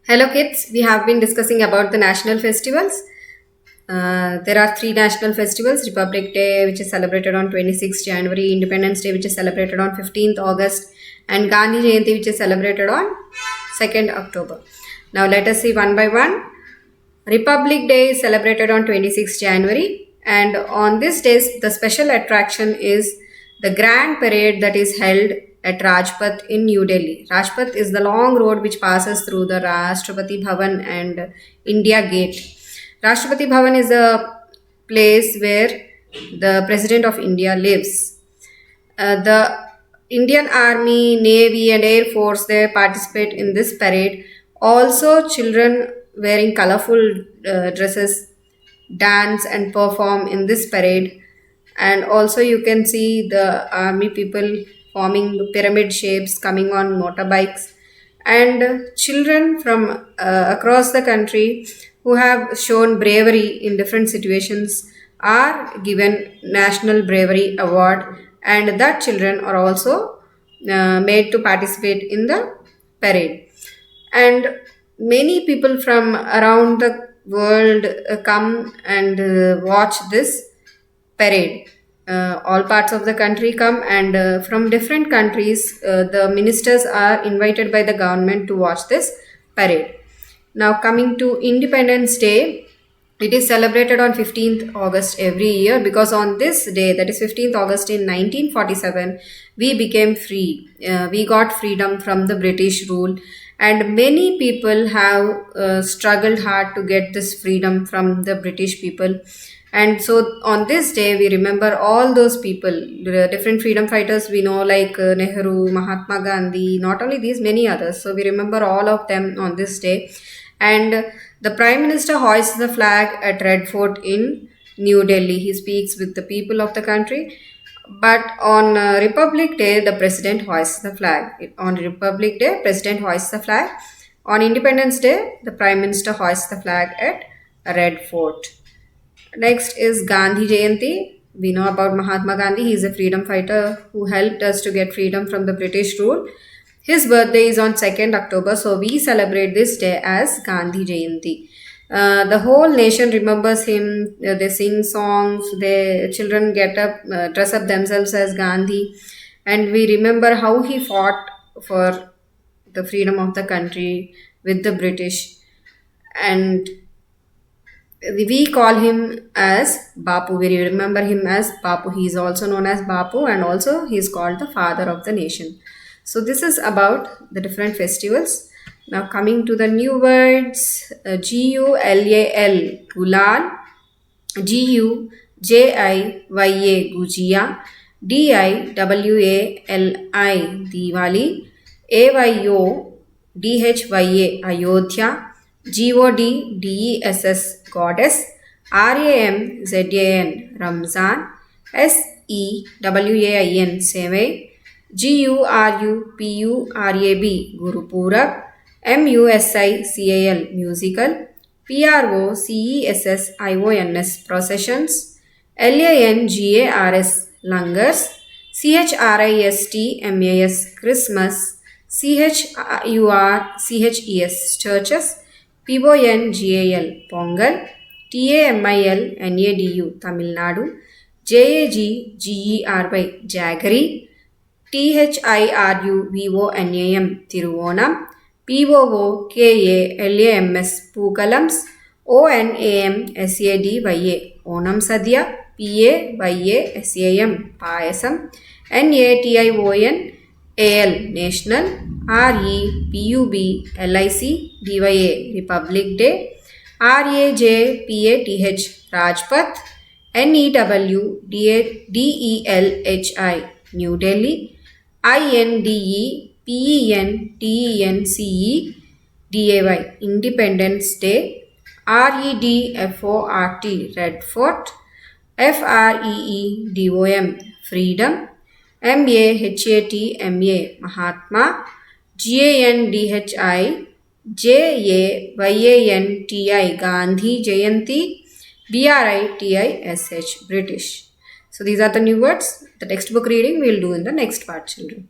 Hello kids, we have been discussing about the national festivals. There are three national festivals: Republic Day, which is celebrated on 26th January, Independence Day, which is celebrated on 15th August, and Gandhi Jayanti, which is celebrated on 2nd October. Now let us see one by one. Republic Day is celebrated on 26th January, and on this day, the special attraction is the grand parade that is held at Rajpath in New Delhi. Rajpath is the long road which passes through the Rashtrapati Bhavan and India Gate. Rashtrapati Bhavan is a place where the President of India lives. The Indian Army, Navy, and Air Force they participate in this parade. Also, children wearing colorful dresses dance and perform in this parade. And also, you can see the army people forming pyramid shapes coming on motorbikes, and children from across the country who have shown bravery in different situations are given National Bravery Award, and that children are also made to participate in the parade. And many people from around the world come and watch this parade. All parts of the country come, and from different countries, the ministers are invited by the government to watch this parade. Now, coming to Independence Day, it is celebrated on 15th August every year because on this day, that is 15th August in 1947, we became free. We got freedom from the British rule, and many people have struggled hard to get this freedom from the British people. And so on this day, we remember all those people, the different freedom fighters we know, like Nehru, Mahatma Gandhi, not only these, many others. So we remember all of them on this day. And the Prime Minister hoists the flag at Red Fort in New Delhi. He speaks with the people of the country. But on Republic Day, the President hoists the flag. On Republic Day, President hoists the flag. On Independence Day, the Prime Minister hoists the flag at Red Fort. Next is Gandhi Jayanti. We know about Mahatma Gandhi. He is a freedom fighter who helped us to get freedom from the British rule. His birthday is on 2nd October, so we celebrate this day as Gandhi Jayanti. The whole nation remembers him. They sing songs. The children get up, dress up themselves as Gandhi, and we remember how he fought for the freedom of the country with the British. And we call him as Bapu. We remember him as Bapu. He is also known as Bapu, and also he is called the father of the nation. So this is about the different festivals. Now coming to the new words, GULAL, Gulal, GUJIYA, Gujia, DIWALI, Diwali, AYO, DHYA, Ayodhya, GODDESS, Goddess, RAMZAN, Ramzan, SEWAIN, Sevai, GURUPURAB, Gurupurab, MUSICAL, Musical, PROCESSIONS, Processions, LANGARS, Langars, CHRISTMAS, Christmas, CHURCHES, Churches, PONGAL, Pongal, TAMIL, NADU, Tamil Nadu, JAGGERY, Jaggery, THIRUVONAM, Tiruvonam, POOKALAMS, Pookalams, ONAMSADYA, Onam Sadhya, PAYASAM, Payasam, NATIONAL, National, REPUBLIC, DYA, Republic Day, RAJPATH, Rajpath, NEWDELHI, New Delhi, INDEPENTENCEDAY, Independence Day, REDFORT, Red Fort, FREEDOM, Freedom, MAHATMA, Mahatma, GANDHI, JAYANTI, Gandhi Jayanti, BRITISH, British. So these are the new words. The textbook reading we will do in the next part, children.